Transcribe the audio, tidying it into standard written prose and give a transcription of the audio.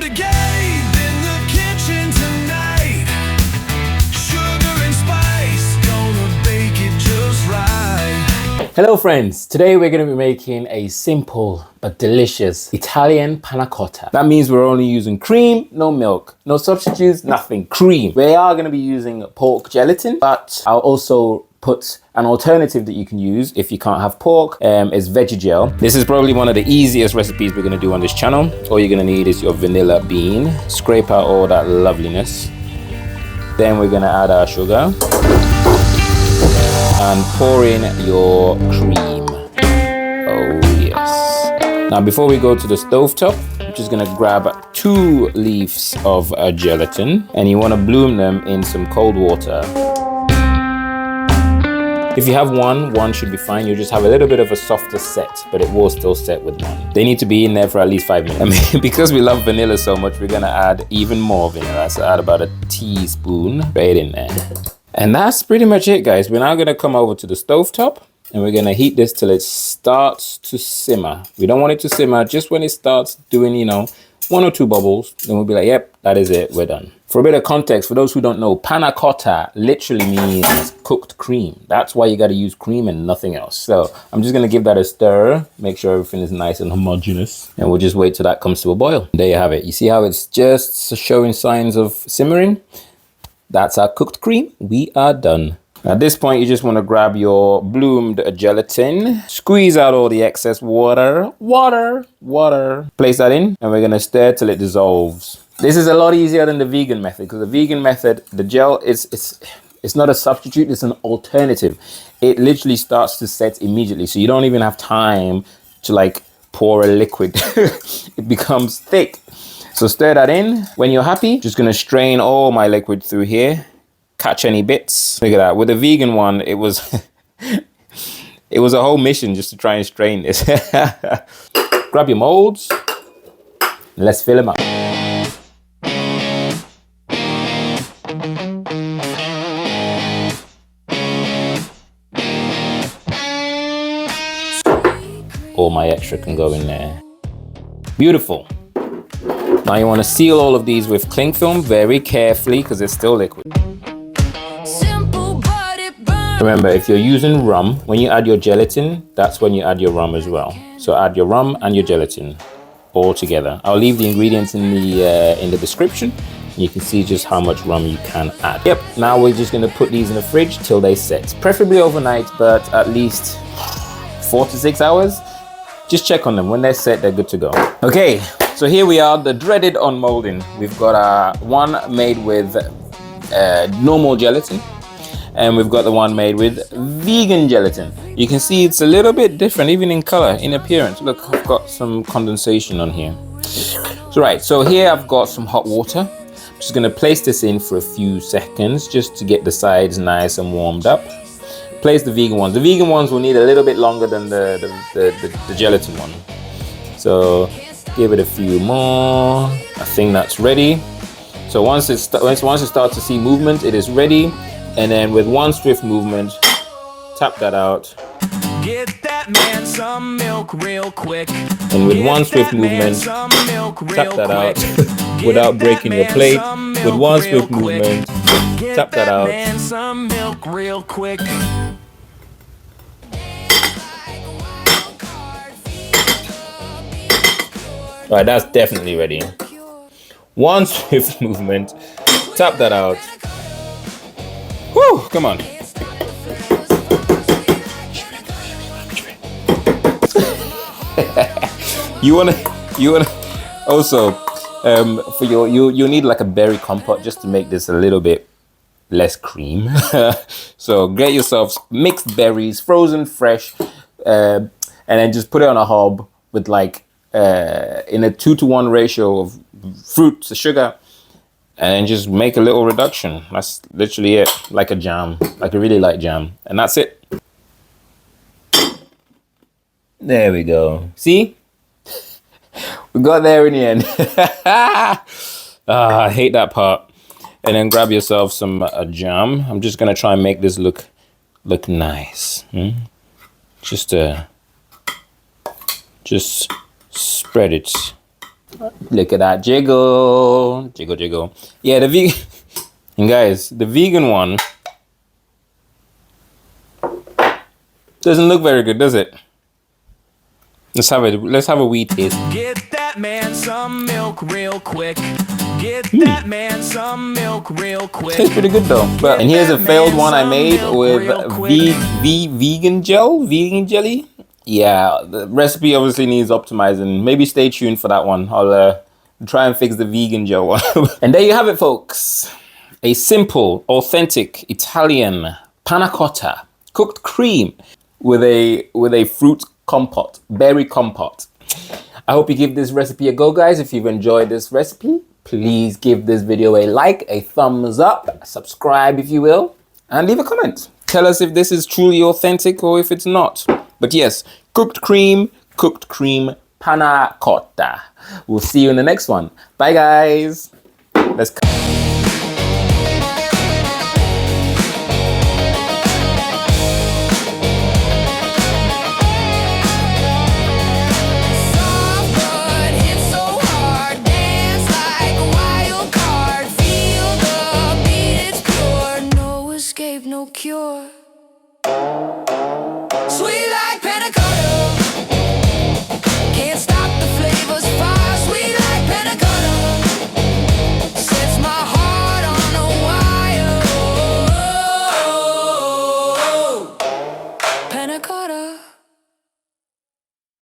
gabe in the kitchen tonight. Sugar and spice, gonna bake it just right. Hello friends, today we're going to be making a simple but delicious Italian panna cotta. That means we're only using cream, no milk, no substitutes, nothing, cream. We are going to be using pork gelatin, but I'll also put an alternative that you can use if you can't have pork, is veg-gel. This is probably one of the easiest recipes we're going to do on this channel. All you're going to need is your vanilla bean, scrape out all that loveliness. Then we're going to add our sugar and pour in your cream. Oh yes. Now before we go to the stovetop, I'm just gonna grab 2 leaves of gelatin, and you want to bloom them in some cold water. If you have one should be fine. You'll just have a little bit of a softer set, but it will still set with one. They need to be in there for at least 5 minutes. I mean, because we love vanilla so much, we're gonna add even more vanilla. So add about a teaspoon right in there. And that's pretty much it, guys. We're now gonna come over to the stovetop and we're gonna heat this till it starts to simmer. We don't want it to simmer, just when it starts doing, 1 or 2 bubbles, then we'll be like, yep, that is it, we're done. For a bit of context, for those who don't know, panna cotta literally means cooked cream. That's why you gotta use cream and nothing else. So I'm just gonna give that a stir, make sure everything is nice and homogeneous, and we'll just wait till that comes to a boil. There you have it. You see how it's just showing signs of simmering? That's our cooked cream. We are done. At this point, you just want to grab your bloomed gelatin, squeeze out all the excess water, place that in, and we're going to stir till it dissolves. This is a lot easier than the vegan method, because the vegan method, the gel, it's not a substitute, it's an alternative. It literally starts to set immediately, so you don't even have time to pour a liquid. It becomes thick. So stir that in. When you're happy, just gonna strain all my liquid through here, catch any bits. Look at that. With the vegan one, it was it was a whole mission just to try and strain this. Grab your molds and let's fill them up. All my extra can go in there. Beautiful. Now you want to seal all of these with cling film very carefully because it's still liquid. Remember, if you're using rum, when you add your gelatin, that's when you add your rum as well. So add your rum and your gelatin all together. I'll leave the ingredients in the description. You can see just how much rum you can add. Yep, now we're just going to put these in the fridge till they set. Preferably overnight, but at least 4 to 6 hours. Just check on them. When they're set, they're good to go. Okay. So here we are, the dreaded unmolding. We've got one made with normal gelatin, and we've got the one made with vegan gelatin. You can see it's a little bit different, even in color, in appearance. Look, I've got some condensation on here. So here I've got some hot water. I'm just gonna place this in for a few seconds, just to get the sides nice and warmed up. Place the vegan ones. The vegan ones will need a little bit longer than the gelatin one. So give it a few more. I think that's ready. So once it starts to see movement, it is ready. And then with one swift movement, tap that out. Get that man some milk real quick. And with one swift movement, tap that out without breaking your plate. With one swift movement, tap that out. Man some milk real quick. All right, that's definitely ready. One swift movement, tap that out. Whew, come on. you wanna also for you need like a berry compote just to make this a little bit less cream. So get yourself mixed berries, frozen, fresh, and then just put it on a hob with in a 2-to-1 ratio of fruit to sugar, and just make a little reduction. That's literally it, like a jam, like a really light jam, and that's it. There we go. See, we got there in the end. I hate that part. And then grab yourself some jam. I'm just gonna try and make this look nice. Just spread it Look at that jiggle, jiggle, jiggle. Yeah, the vegan. And guys, the vegan one doesn't look very good, does it? Let's have it. Let's have a wee taste. Get that man some milk real quick. Get that man some milk real quick. Tastes pretty good though. But and here's a failed one I made with vegan gel, vegan jelly. Yeah, the recipe obviously needs optimizing. Maybe stay tuned for that one. I'll try and fix the vegan gel one. And there you have it, folks. A simple, authentic Italian panna cotta, cooked cream with a fruit compote, berry compote. I hope you give this recipe a go, guys. If you've enjoyed this recipe, please give this video a like, a thumbs up, subscribe if you will, and leave a comment. Tell us if this is truly authentic or if it's not. But yes, cooked cream, panna cotta. We'll see you in the next one. Bye, guys. Let's No cure.